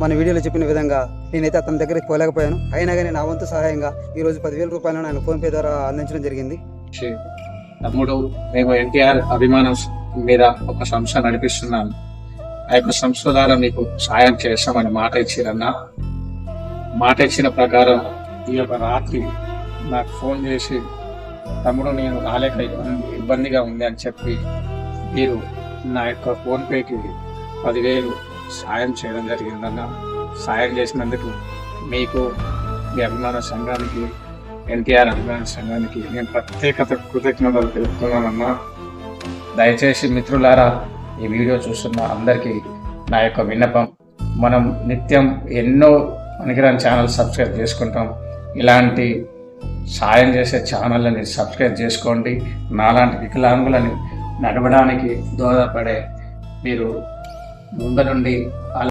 మన వీడియోలో చెప్పిన విధంగా నేనైతే అతని దగ్గరికి పోలేకపోయాను. అయినా కానీ నా వంతు సహాయంగా ఈరోజు 10,000 రూపాయలను ఆయన ఫోన్పే ద్వారా అందించడం జరిగింది. తమ్ముడు, మేము ఎన్టీఆర్ అభిమానం మీద ఒక సంస్థ నడిపిస్తున్నాను. ఆ యొక్క సంస్థ ద్వారా మీకు సాయం చేస్తామని మాట ఇచ్చిరన్నా. మాట ఇచ్చిన ప్రకారం ఈ యొక్క రాత్రి నాకు ఫోన్ చేసి, తమ్ముడు నేను రాలేక ఇబ్బందిగా ఉంది అని చెప్పి మీరు నా యొక్క ఫోన్పేకి 10,000 సాయం చేయడం జరిగిందన్న. సాయం చేసినందుకు మీకు, మీ అభిమాన సంఘానికి, ఎన్టీఆర్ అభిమాన సంఘానికి నేను ప్రత్యేకత కృతజ్ఞతలు తెలుపుతున్నానన్నా. దయచేసి మిత్రులారా, ఈ వీడియో చూస్తున్న అందరికీ నా యొక్క విన్నపం, మనం నిత్యం ఎన్నో పనికిరాని ఛానల్ సబ్స్క్రైబ్ చేసుకుంటాం. ఇలాంటి సాయం చేసే ఛానళ్ళని సబ్స్క్రైబ్ చేసుకోండి. నాలాంటి వికలాంగులని నడవడానికి దోహదపడే మీరు ముందు నుండి